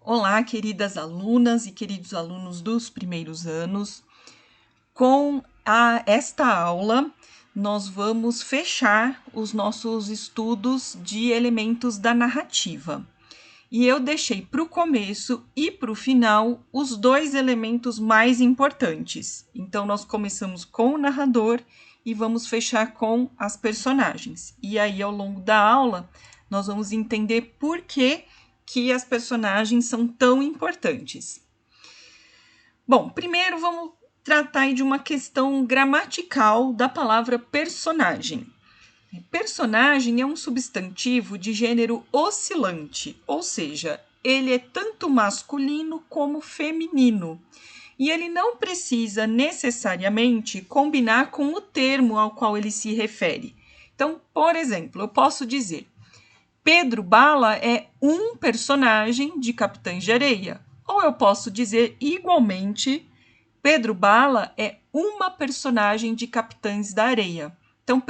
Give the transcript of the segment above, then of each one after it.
Olá, queridas alunas e queridos alunos dos primeiros anos. Com esta aula, nós vamos fechar os nossos estudos de elementos da narrativa. E eu deixei para o começo e para o final os dois elementos mais importantes. Então, nós começamos com o narrador e vamos fechar com as personagens. E aí, ao longo da aula, nós vamos entender por que as personagens são tão importantes. Bom, primeiro vamos tratar de uma questão gramatical da palavra personagem. Personagem é um substantivo de gênero oscilante, ou seja, ele é tanto masculino como feminino. E ele não precisa necessariamente combinar com o termo ao qual ele se refere. Então, por exemplo, eu posso dizer: Pedro Bala é um personagem de Capitães de Areia. Ou eu posso dizer igualmente: Pedro Bala é uma personagem de Capitães da Areia. Então,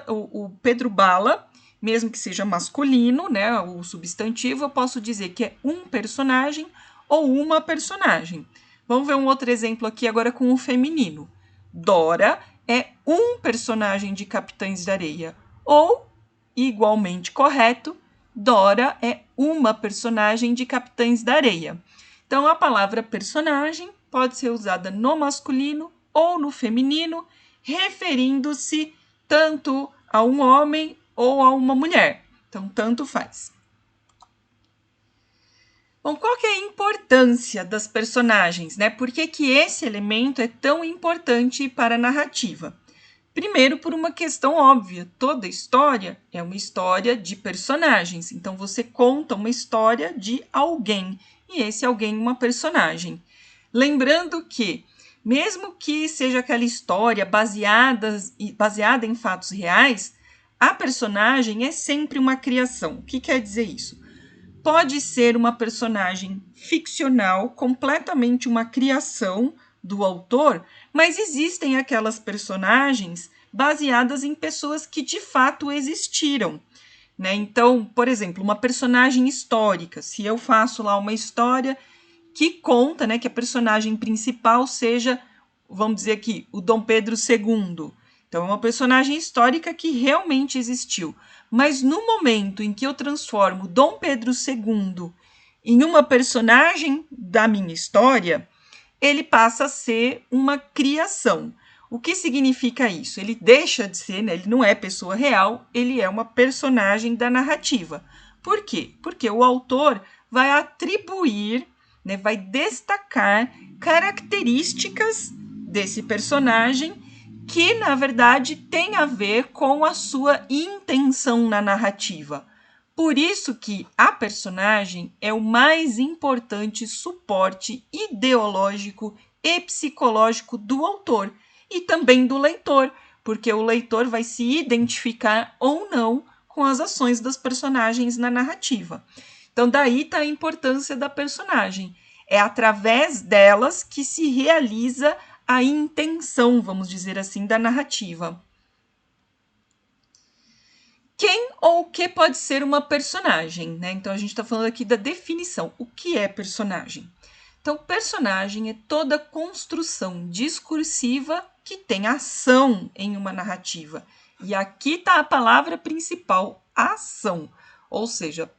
o Pedro Bala, mesmo que seja masculino, né, o substantivo, eu posso dizer que é um personagem ou uma personagem. Vamos ver um outro exemplo aqui agora com o feminino. Dora é um personagem de Capitães da Areia. Ou, igualmente correto, Dora é uma personagem de Capitães da Areia. Então, a palavra personagem pode ser usada no masculino ou no feminino, referindo-se tanto a um homem ou a uma mulher. Então, tanto faz. Bom, qual que é a importância das personagens, né? Por que esse elemento é tão importante para a narrativa? Primeiro, por uma questão óbvia, toda história é uma história de personagens. Então, você conta uma história de alguém, e esse alguém é uma personagem. Lembrando que, mesmo que seja aquela história baseada em fatos reais, a personagem é sempre uma criação. O que quer dizer isso? Pode ser uma personagem ficcional, completamente uma criação do autor, mas existem aquelas personagens baseadas em pessoas que de fato existiram. Né? Então, por exemplo, uma personagem histórica, se eu faço lá uma história que conta, né, que a personagem principal seja, vamos dizer aqui, o Dom Pedro II. Então, é uma personagem histórica que realmente existiu. Mas no momento em que eu transformo Dom Pedro II em uma personagem da minha história, ele passa a ser uma criação. O que significa isso? Ele deixa de ser, né, ele não é pessoa real, ele é uma personagem da narrativa. Por quê? Porque o autor vai atribuir, né, vai destacar características desse personagem que, na verdade, tem a ver com a sua intenção na narrativa. Por isso que a personagem é o mais importante suporte ideológico e psicológico do autor e também do leitor, porque o leitor vai se identificar ou não com as ações das personagens na narrativa. Então, daí está a importância da personagem. É através delas que se realiza a intenção, vamos dizer assim, da narrativa. Quem ou o que pode ser uma personagem, né? Então, a gente está falando aqui da definição. O que é personagem? Então, personagem é toda construção discursiva que tem ação em uma narrativa. E aqui está a palavra principal, ação. Ou seja,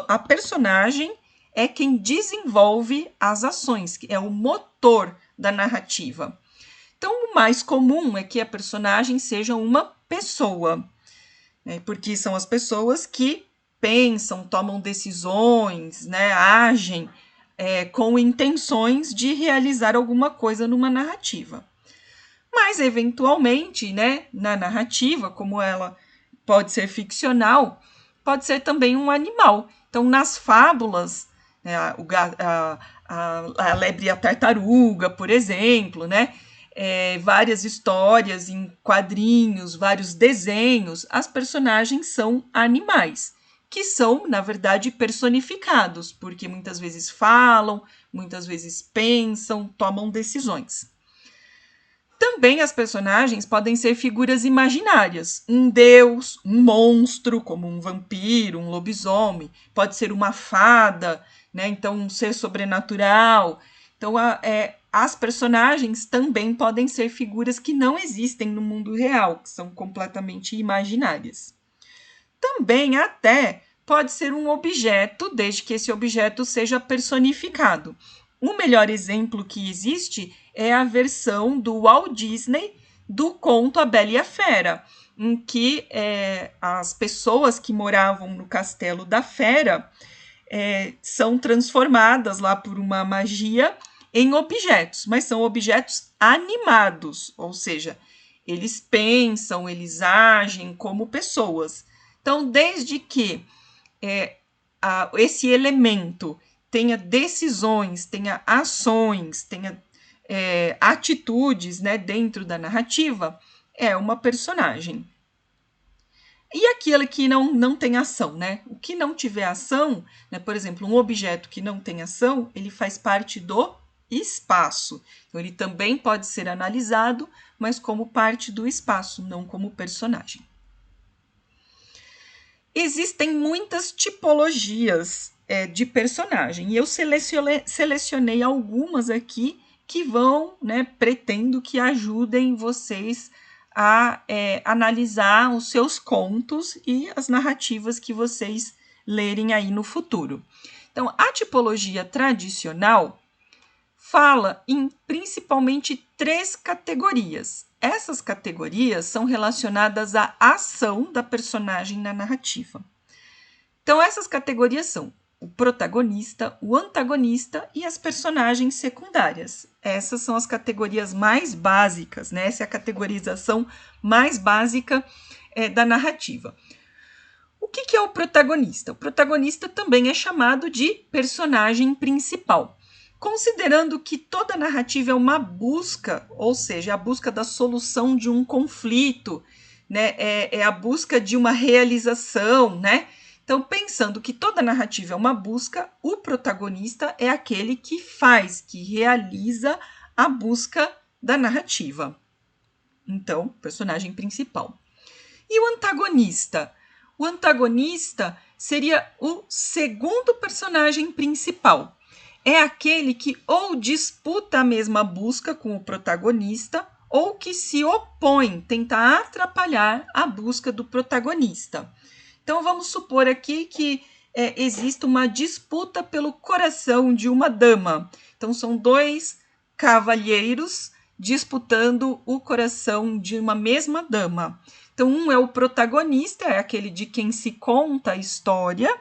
a personagem é quem desenvolve as ações, que é o motor da narrativa. Então, o mais comum é que a personagem seja uma pessoa, né? Porque são as pessoas que pensam, tomam decisões, né? Agem com intenções de realizar alguma coisa numa narrativa. Mas, eventualmente, né, na narrativa, como ela pode ser ficcional, pode ser também um animal. Então, nas fábulas, né, a lebre e a tartaruga, por exemplo, né, várias histórias em quadrinhos, vários desenhos, as personagens são animais, que são, na verdade, personificados, porque muitas vezes falam, muitas vezes pensam, tomam decisões. Também as personagens podem ser figuras imaginárias, um deus, um monstro, como um vampiro, um lobisomem, pode ser uma fada, né? Então um ser sobrenatural. Então as personagens também podem ser figuras que não existem no mundo real, que são completamente imaginárias. Também até pode ser um objeto, desde que esse objeto seja personificado. O melhor exemplo que existe é a versão do Walt Disney do conto A Bela e a Fera, em que as pessoas que moravam no castelo da Fera são transformadas lá por uma magia em objetos, mas são objetos animados, ou seja, eles pensam, eles agem como pessoas. Então, desde que esse elemento tenha decisões, tenha ações, tenha atitudes, né, dentro da narrativa, é uma personagem. E aquilo que não tem ação, né? O que não tiver ação, né, por exemplo, um objeto que não tem ação, ele faz parte do espaço. Então, ele também pode ser analisado, mas como parte do espaço, não como personagem. Existem muitas tipologias de personagem, e eu selecionei algumas aqui que vão, né, pretendo que ajudem vocês a analisar os seus contos e as narrativas que vocês lerem aí no futuro. Então, a tipologia tradicional fala em principalmente 3 categorias. Essas categorias são relacionadas à ação da personagem na narrativa. Então, essas categorias são o protagonista, o antagonista e as personagens secundárias. Essas são as categorias mais básicas, né? Essa é a categorização mais básica da narrativa. O que é o protagonista? O protagonista também é chamado de personagem principal. Considerando que toda narrativa é uma busca, ou seja, a busca da solução de um conflito, né? É a busca de uma realização, né? Então, pensando que toda narrativa é uma busca, o protagonista é aquele que faz, que realiza a busca da narrativa. Então, personagem principal. E o antagonista? O antagonista seria o segundo personagem principal. É aquele que ou disputa a mesma busca com o protagonista ou que se opõe, tenta atrapalhar a busca do protagonista. Então, vamos supor aqui que existe uma disputa pelo coração de uma dama. Então, são 2 cavalheiros disputando o coração de uma mesma dama. Então, um é o protagonista, é aquele de quem se conta a história,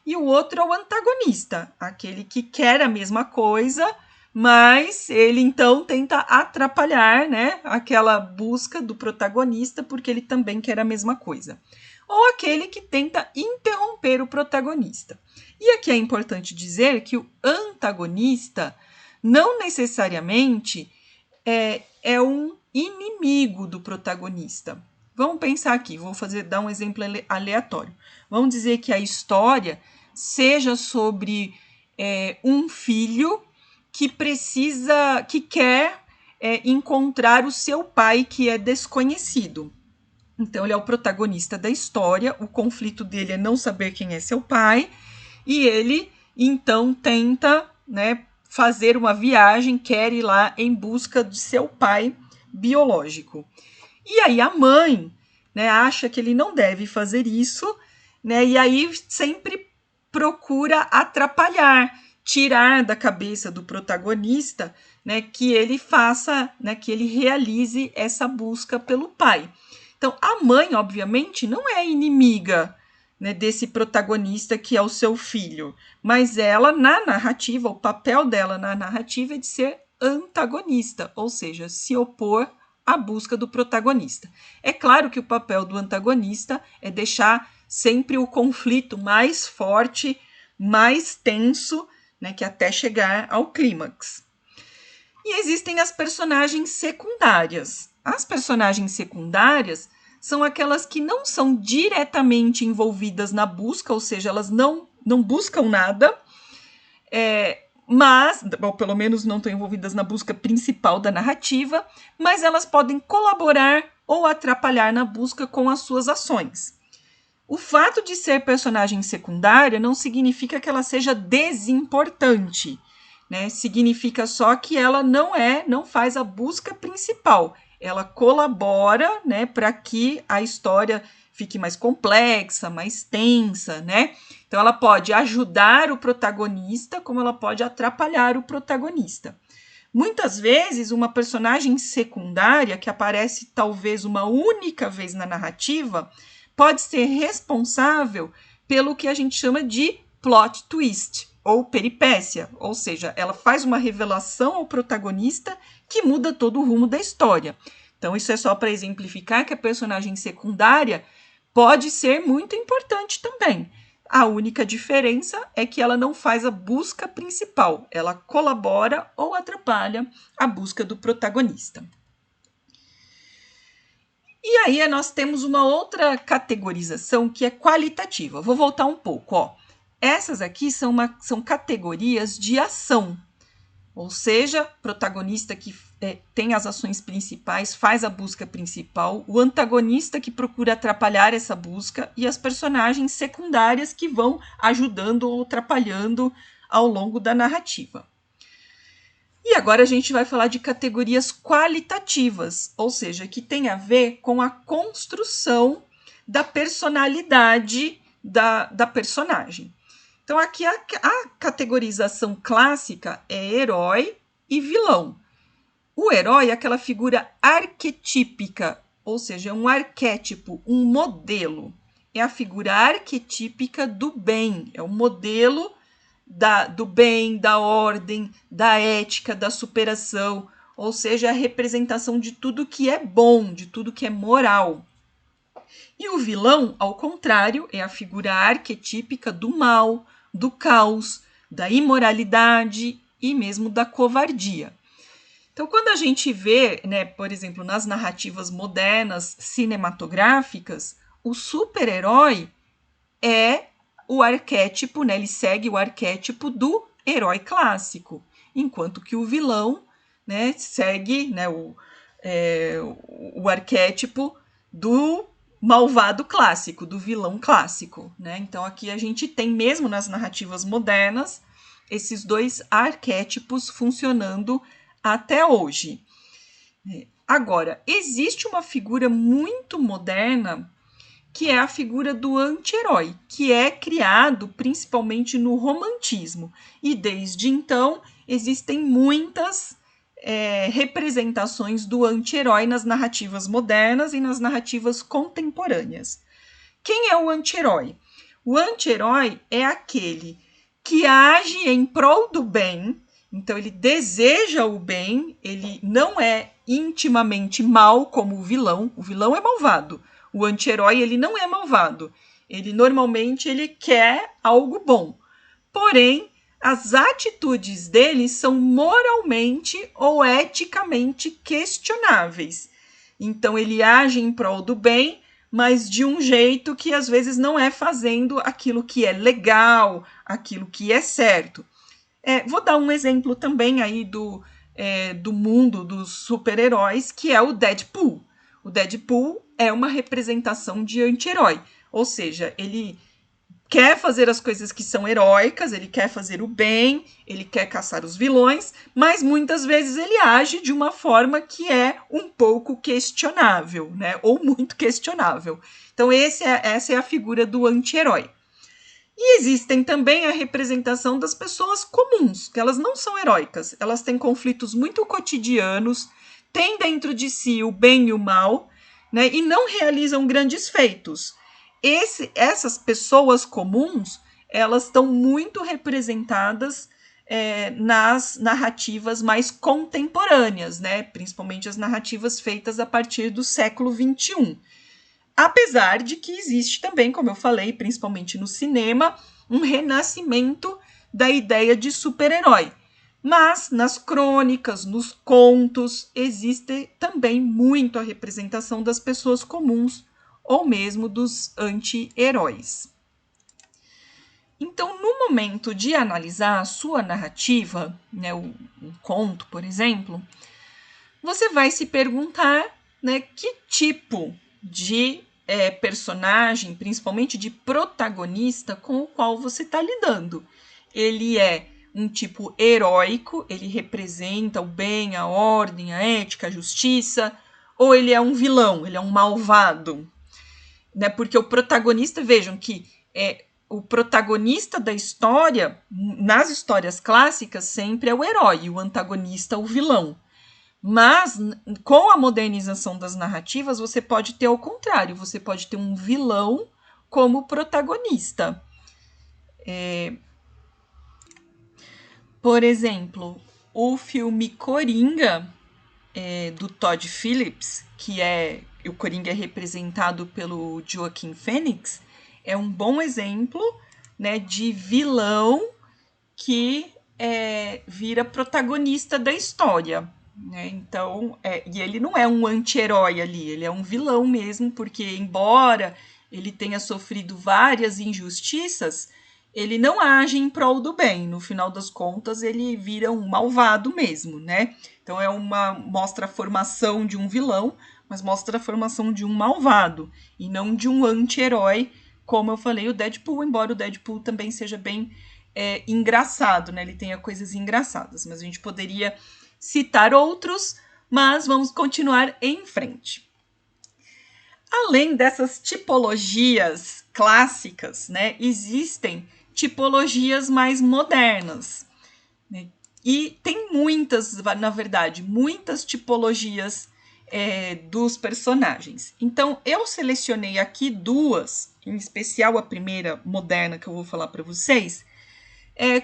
e o outro é o antagonista, aquele que quer a mesma coisa, mas ele então tenta atrapalhar, né, aquela busca do protagonista, porque ele também quer a mesma coisa. Ou aquele que tenta interromper o protagonista. E aqui é importante dizer que o antagonista não necessariamente é um inimigo do protagonista. Vamos pensar aqui, dar um exemplo aleatório. Vamos dizer que a história seja sobre um filho que quer encontrar o seu pai que é desconhecido. Então, ele é o protagonista da história, o conflito dele é não saber quem é seu pai, e ele, então, tenta, né, fazer uma viagem, quer ir lá em busca de seu pai biológico. E aí a mãe, né, acha que ele não deve fazer isso, né, e aí sempre procura atrapalhar, tirar da cabeça do protagonista, né, que ele faça, né, que ele realize essa busca pelo pai. Então, a mãe, obviamente, não é inimiga, né, desse protagonista que é o seu filho, mas ela, na narrativa, o papel dela na narrativa é de ser antagonista, ou seja, se opor à busca do protagonista. É claro que o papel do antagonista é deixar sempre o conflito mais forte, mais tenso, né, que até chegar ao clímax. E existem as personagens secundárias. As personagens secundárias são aquelas que não são diretamente envolvidas na busca, ou seja, elas não buscam nada, mas, ou pelo menos não estão envolvidas na busca principal da narrativa, mas elas podem colaborar ou atrapalhar na busca com as suas ações. O fato de ser personagem secundária não significa que ela seja desimportante, né? Significa só que ela não faz a busca principal. Ela colabora, né, para que a história fique mais complexa, mais tensa, né? Então ela pode ajudar o protagonista, como ela pode atrapalhar o protagonista. Muitas vezes, uma personagem secundária, que aparece talvez uma única vez na narrativa, pode ser responsável pelo que a gente chama de plot twist, ou peripécia, ou seja, ela faz uma revelação ao protagonista que muda todo o rumo da história. Então, isso é só para exemplificar que a personagem secundária pode ser muito importante também. A única diferença é que ela não faz a busca principal, ela colabora ou atrapalha a busca do protagonista. E aí nós temos uma outra categorização que é qualitativa. Vou voltar um pouco. Ó. Essas aqui são categorias de ação. Ou seja, protagonista que tem as ações principais, faz a busca principal, o antagonista que procura atrapalhar essa busca e as personagens secundárias que vão ajudando ou atrapalhando ao longo da narrativa. E agora a gente vai falar de categorias qualitativas, ou seja, que tem a ver com a construção da personalidade da personagem. Então, aqui a categorização clássica é herói e vilão. O herói é aquela figura arquetípica, ou seja, é um arquétipo, um modelo. É a figura arquetípica do bem, é o modelo do bem, da ordem, da ética, da superação, ou seja, a representação de tudo que é bom, de tudo que é moral. E o vilão, ao contrário, é a figura arquetípica do mal, do caos, da imoralidade e mesmo da covardia. Então, quando a gente vê, né, por exemplo, nas narrativas modernas cinematográficas, o super-herói é o arquétipo, né, ele segue o arquétipo do herói clássico, enquanto que o vilão, né, segue, né, o arquétipo do malvado clássico, do vilão clássico, né? Então aqui a gente tem mesmo nas narrativas modernas esses dois arquétipos funcionando até hoje. Agora, existe uma figura muito moderna que é a figura do anti-herói, que é criado principalmente no romantismo. E desde então existem muitas representações do anti-herói nas narrativas modernas e nas narrativas contemporâneas. Quem é o anti-herói? O anti-herói é aquele que age em prol do bem, então ele deseja o bem, ele não é intimamente mal como o vilão é malvado. O anti-herói ele não é malvado, ele normalmente ele quer algo bom, porém as atitudes dele são moralmente ou eticamente questionáveis. Então ele age em prol do bem, mas de um jeito que às vezes não é fazendo aquilo que é legal, aquilo que é certo. Vou dar um exemplo também aí do mundo dos super-heróis, que é o Deadpool. O Deadpool é uma representação de anti-herói, ou seja, ele quer fazer as coisas que são heróicas, ele quer fazer o bem, ele quer caçar os vilões, mas muitas vezes ele age de uma forma que é um pouco questionável, né? Ou muito questionável. Então essa é a figura do anti-herói. E existem também a representação das pessoas comuns, que elas não são heróicas, elas têm conflitos muito cotidianos, têm dentro de si o bem e o mal, né, e não realizam grandes feitos. Essas pessoas comuns, elas estão muito representadas nas narrativas mais contemporâneas, né, principalmente as narrativas feitas a partir do século XXI. Apesar de que existe também, como eu falei, principalmente no cinema, um renascimento da ideia de super-herói. Mas nas crônicas, nos contos, existe também muito a representação das pessoas comuns ou mesmo dos anti-heróis. Então, no momento de analisar a sua narrativa, né, o conto, por exemplo, você vai se perguntar, né, que tipo de personagem, principalmente de protagonista, com o qual você está lidando. Ele é um tipo heróico, ele representa o bem, a ordem, a ética, a justiça, ou ele é um vilão, ele é um malvado, né? Porque o protagonista, vejam que o protagonista da história, nas histórias clássicas, sempre é o herói, e o antagonista o vilão. Mas, com a modernização das narrativas, você pode ter ao contrário, você pode ter um vilão como protagonista. Por exemplo, o filme Coringa, do Todd Phillips, que o Coringa é representado pelo Joaquin Phoenix, é um bom exemplo, né, de vilão que vira protagonista da história. Né? Então, e ele não é um anti-herói ali, ele é um vilão mesmo, porque embora ele tenha sofrido várias injustiças, ele não age em prol do bem. No final das contas, ele vira um malvado mesmo, né? Então mostra a formação de um vilão, mas mostra a formação de um malvado, e não de um anti-herói, como eu falei, o Deadpool, embora o Deadpool também seja bem engraçado, né? Ele tenha coisas engraçadas, mas a gente poderia citar outros, mas vamos continuar em frente. Além dessas tipologias clássicas, né, existem tipologias mais modernas. Né? E tem muitas, na verdade, muitas tipologias dos personagens. Então, eu selecionei aqui duas, em especial a primeira moderna que eu vou falar para vocês,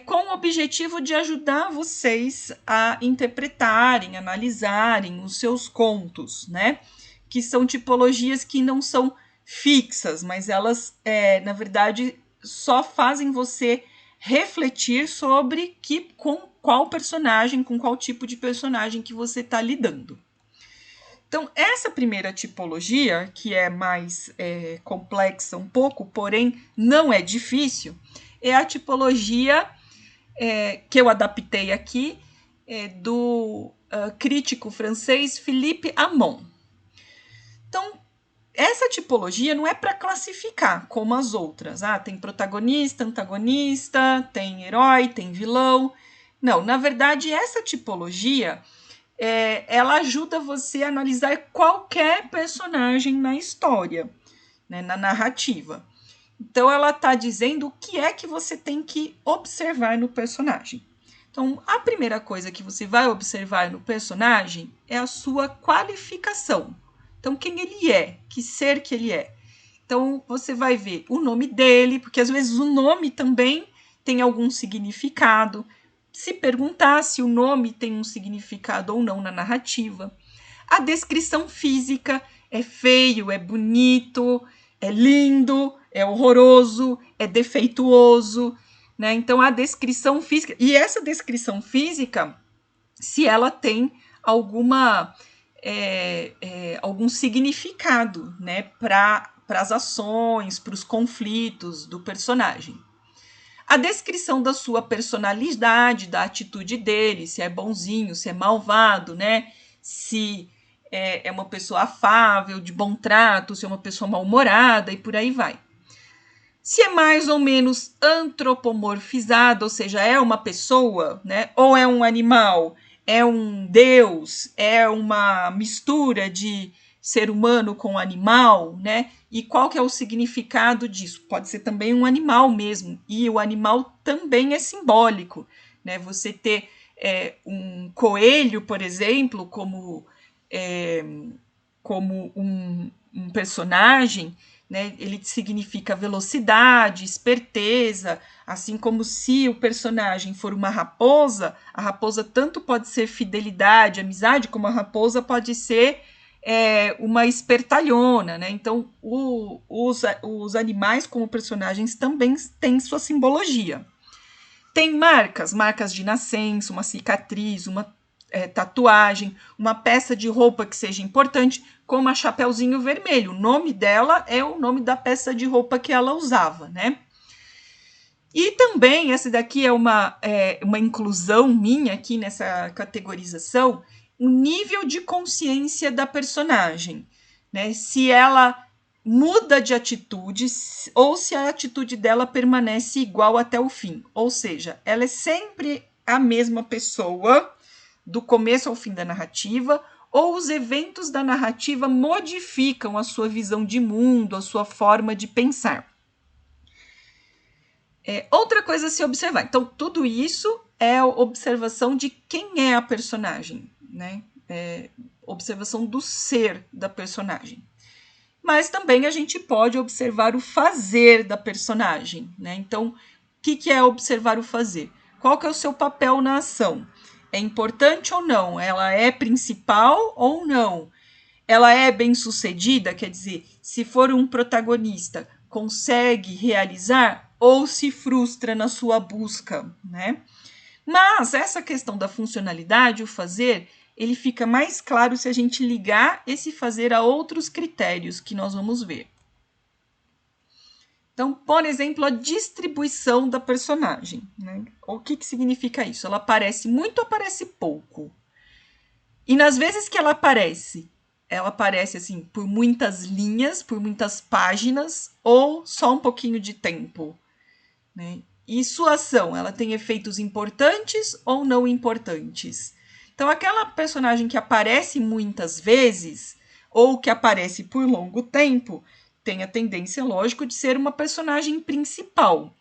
com o objetivo de ajudar vocês a interpretarem, analisarem os seus contos, né? Que são tipologias que não são fixas, mas elas, na verdade, só fazem você refletir sobre com qual personagem, com qual tipo de personagem que você está lidando. Então, essa primeira tipologia, que é mais complexa um pouco, porém não é difícil, é a tipologia que eu adaptei aqui do crítico francês Philippe Amon. Então, essa tipologia não é para classificar como as outras. Tem protagonista, antagonista, tem herói, tem vilão. Não, na verdade, essa tipologia ela ajuda você a analisar qualquer personagem na história, né, na narrativa. Então, ela está dizendo o que é que você tem que observar no personagem. Então, a primeira coisa que você vai observar no personagem é a sua qualificação. Então, quem ele é, que ser que ele é. Então, você vai ver o nome dele, porque às vezes o nome também tem algum significado. Se perguntar se o nome tem um significado ou não na narrativa. A descrição física, é feio, é bonito, é lindo, é horroroso, é defeituoso, né? Então, a descrição física... E essa descrição física, se ela tem algum significado, né? Para as ações, para os conflitos do personagem. A descrição da sua personalidade, da atitude dele, se é bonzinho, se é malvado, né? Se é uma pessoa afável, de bom trato, se é uma pessoa mal-humorada e por aí vai. Se é mais ou menos antropomorfizado, ou seja, é uma pessoa, né? Ou é um animal, é um deus, é uma mistura de ser humano com animal, né? E qual que é o significado disso? Pode ser também um animal mesmo, e o animal também é simbólico, né? Você ter um coelho, por exemplo, como um personagem, né? Ele significa velocidade, esperteza, assim como se o personagem for uma raposa, a raposa tanto pode ser fidelidade, amizade, como a raposa pode ser uma espertalhona, né? Então, os animais como personagens também têm sua simbologia. Tem marcas de nascença, uma cicatriz, uma tatuagem, uma peça de roupa que seja importante, como a Chapeuzinho Vermelho. O nome dela é o nome da peça de roupa que ela usava, né? E também, essa daqui é uma inclusão minha aqui nessa categorização, o nível de consciência da personagem, né? Se ela muda de atitude ou se a atitude dela permanece igual até o fim. Ou seja, ela é sempre a mesma pessoa do começo ao fim da narrativa, ou os eventos da narrativa modificam a sua visão de mundo, a sua forma de pensar. Outra coisa a se observar. Então, tudo isso é a observação de quem é a personagem, né? Observação do ser da personagem. Mas também a gente pode observar o fazer da personagem, né? Então, o que é observar o fazer? Qual que é o seu papel na ação? É importante ou não? Ela é principal ou não? Ela é bem-sucedida? Quer dizer, se for um protagonista, consegue realizar ou se frustra na sua busca, né? Mas essa questão da funcionalidade, o fazer, ele fica mais claro se a gente ligar esse fazer a outros critérios que nós vamos ver. Então, por exemplo, a distribuição da personagem, né? O que significa isso? Ela aparece muito ou aparece pouco? E nas vezes que ela aparece assim por muitas linhas, por muitas páginas ou só um pouquinho de tempo, né? E sua ação, ela tem efeitos importantes ou não importantes? Então, aquela personagem que aparece muitas vezes ou que aparece por longo tempo tem a tendência, lógico, de ser uma personagem principal.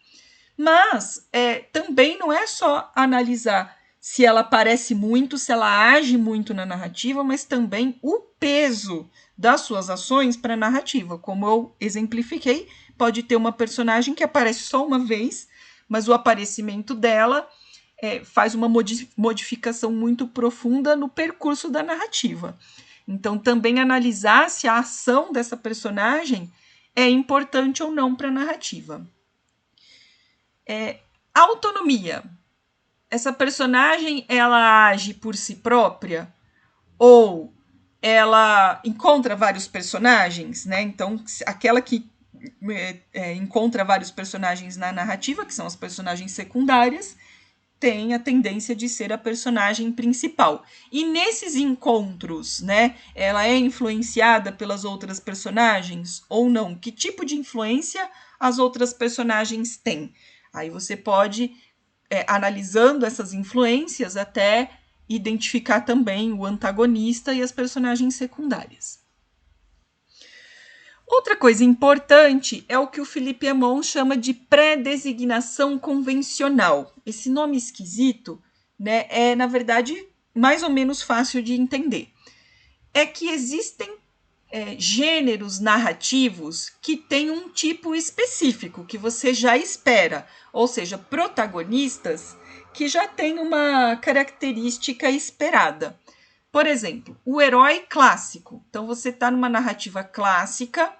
Mas também não é só analisar se ela aparece muito, se ela age muito na narrativa, mas também o peso das suas ações para a narrativa. Como eu exemplifiquei, pode ter uma personagem que aparece só uma vez, mas o aparecimento dela faz uma modificação muito profunda no percurso da narrativa. Então, também analisar se a ação dessa personagem é importante ou não para a narrativa. Autonomia. Essa personagem, ela age por si própria ou ela encontra vários personagens, né? Então, aquela que encontra vários personagens na narrativa, que são as personagens secundárias, tem a tendência de ser a personagem principal. E nesses encontros, né, ela é influenciada pelas outras personagens ou não? Que tipo de influência as outras personagens têm? Aí você pode, analisando essas influências, até identificar também o antagonista e as personagens secundárias. Outra coisa importante é o que o Philippe Aymon chama de pré-designação convencional. Esse nome esquisito, né, é, na verdade, mais ou menos fácil de entender. É que existem gêneros narrativos que têm um tipo específico, que você já espera, ou seja, protagonistas que já têm uma característica esperada. Por exemplo, o herói clássico. Então, você está numa narrativa clássica,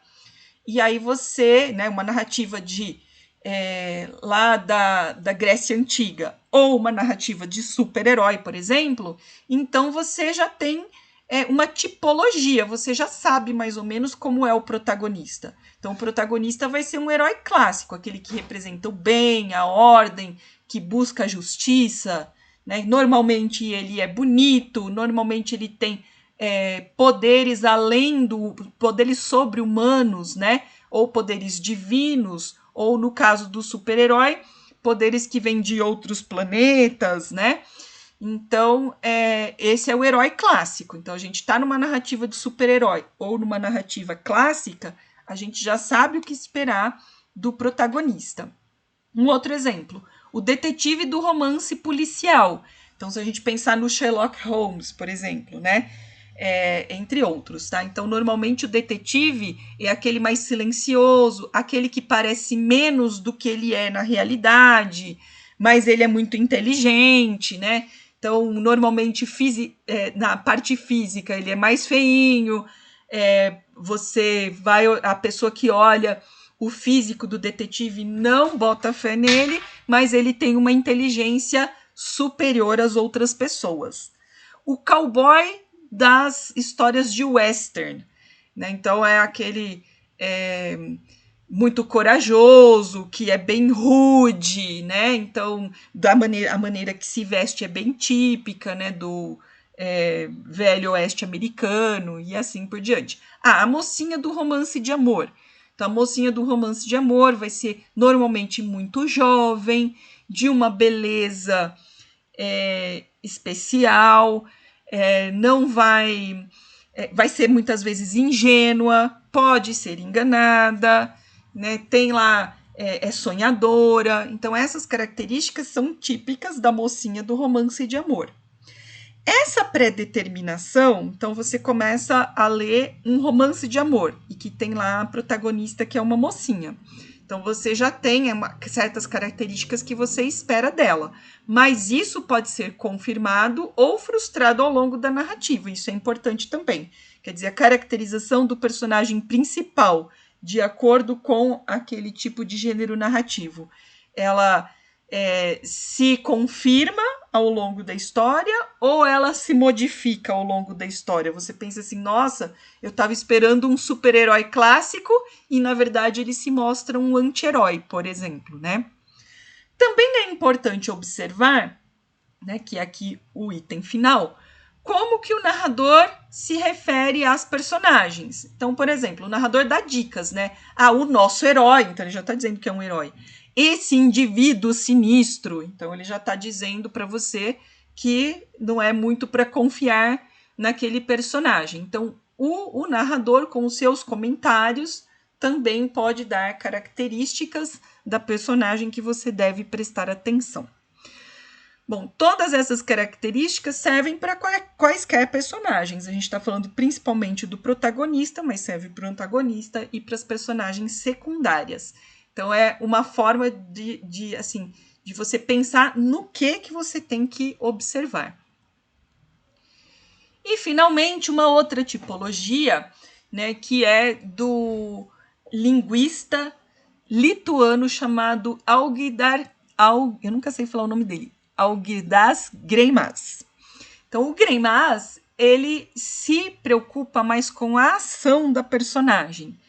e aí você, né, uma narrativa de lá da Grécia Antiga, ou uma narrativa de super-herói, por exemplo, então você já tem uma tipologia, você já sabe mais ou menos como é o protagonista. Então, o protagonista vai ser um herói clássico, aquele que representa o bem, a ordem, que busca a justiça, né? Normalmente ele é bonito, normalmente ele tem poderes além do poderes sobre-humanos, né? Ou poderes divinos, ou no caso do super-herói, poderes que vêm de outros planetas, né? Então, esse é o herói clássico. Então, a gente está numa narrativa de super-herói ou numa narrativa clássica, a gente já sabe o que esperar do protagonista. Um outro exemplo, o detetive do romance policial. Então, se a gente pensar no Sherlock Holmes, por exemplo, né? Entre outros, tá? Então, normalmente o detetive é aquele mais silencioso, aquele que parece menos do que ele é na realidade, mas ele é muito inteligente, né? Então, normalmente, na parte física, ele é mais feinho, a pessoa que olha o físico do detetive não bota fé nele, mas ele tem uma inteligência superior às outras pessoas. O cowboy das histórias de western, né? Então é aquele muito corajoso, que é bem rude, né? Então, a maneira que se veste é bem típica, né? Do velho oeste americano e assim por diante. A mocinha do romance de amor. Então, a mocinha do romance de amor vai ser normalmente muito jovem, de uma beleza especial, não vai. Vai ser muitas vezes ingênua, pode ser enganada, né? Tem lá, é sonhadora. Então, essas características são típicas da mocinha do romance de amor. Essa predeterminação, então você começa a ler um romance de amor e que tem lá a protagonista que é uma mocinha. Então você já tem certas características que você espera dela, mas isso pode ser confirmado ou frustrado ao longo da narrativa. Isso é importante também. Quer dizer, a caracterização do personagem principal de acordo com aquele tipo de gênero narrativo, ela se confirma ao longo da história ou ela se modifica ao longo da história? Você pensa assim, nossa, eu estava esperando um super-herói clássico e, na verdade, ele se mostra um anti-herói, por exemplo, né? Também é importante observar, né, que é aqui o item final, como que o narrador se refere às personagens. Então, por exemplo, o narrador dá dicas, né? O nosso herói, então ele já está dizendo que é um herói. Esse indivíduo sinistro, então ele já está dizendo para você que não é muito para confiar naquele personagem. Então, o narrador, com os seus comentários, também pode dar características da personagem que você deve prestar atenção. Bom, todas essas características servem para quaisquer personagens. A gente está falando principalmente do protagonista, mas serve para o antagonista e para as personagens secundárias. Então, é uma forma de você pensar no que você tem que observar. E, finalmente, uma outra tipologia, né, que é do linguista lituano chamado eu nunca sei falar o nome dele, Algirdas Greimas. Então, o Greimas, ele se preocupa mais com a ação da personagem.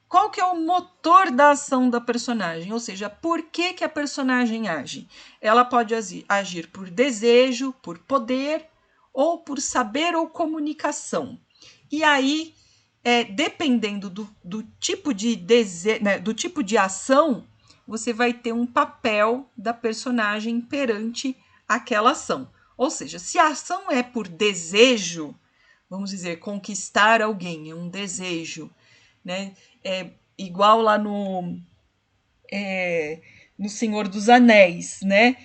Qual que é o motor da ação da personagem? Ou seja, por que a personagem age? Ela pode agir por desejo, por poder, ou por saber ou comunicação. E aí, dependendo do tipo de né, do tipo de ação, você vai ter um papel da personagem perante aquela ação. Ou seja, se a ação é por desejo, vamos dizer, conquistar alguém, é um desejo, né? Igual lá no Senhor dos Anéis, né?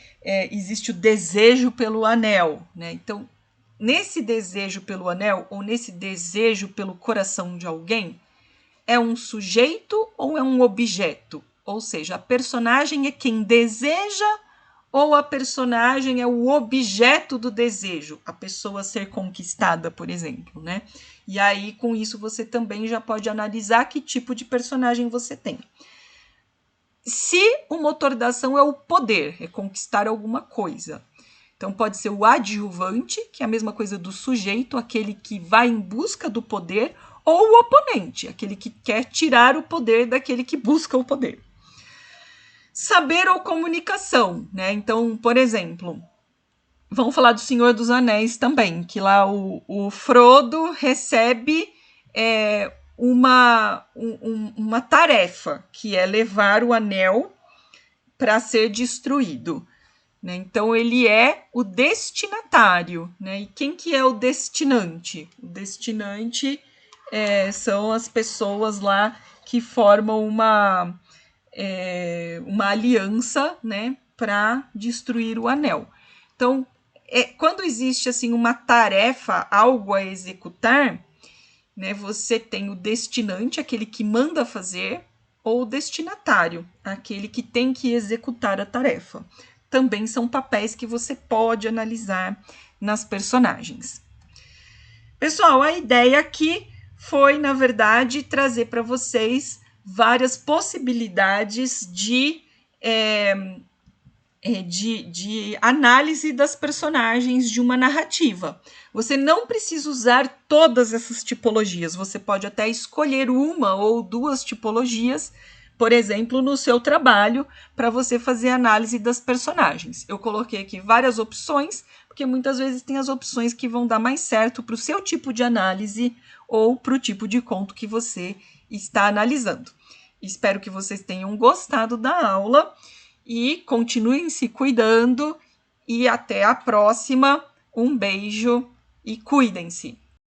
Existe o desejo pelo anel, né? Então, nesse desejo pelo anel ou nesse desejo pelo coração de alguém, é um sujeito ou é um objeto? Ou seja, a personagem é quem deseja ou a personagem é o objeto do desejo, a pessoa ser conquistada, por exemplo, né? E aí, com isso, você também já pode analisar que tipo de personagem você tem. Se o motor da ação é o poder, é conquistar alguma coisa, então pode ser o adjuvante, que é a mesma coisa do sujeito, aquele que vai em busca do poder, ou o oponente, aquele que quer tirar o poder daquele que busca o poder. Saber ou comunicação, né? Então, por exemplo, vamos falar do Senhor dos Anéis também, que lá o Frodo recebe uma tarefa, que é levar o anel para ser destruído. Né? Então, ele é o destinatário. Né? E quem que é o destinante? O destinante são as pessoas lá que formam uma aliança, né, para destruir o anel. Então, quando existe assim uma tarefa, algo a executar, né, você tem o destinante, aquele que manda fazer, ou o destinatário, aquele que tem que executar a tarefa. Também são papéis que você pode analisar nas personagens. Pessoal, a ideia aqui foi, na verdade, trazer para vocês várias possibilidades de análise das personagens de uma narrativa. Você não precisa usar todas essas tipologias, você pode até escolher uma ou duas tipologias, por exemplo, no seu trabalho, para você fazer análise das personagens. Eu coloquei aqui várias opções, porque muitas vezes tem as opções que vão dar mais certo para o seu tipo de análise ou para o tipo de conto que você está analisando. Espero que vocês tenham gostado da aula e continuem se cuidando e até a próxima. Um beijo e cuidem-se!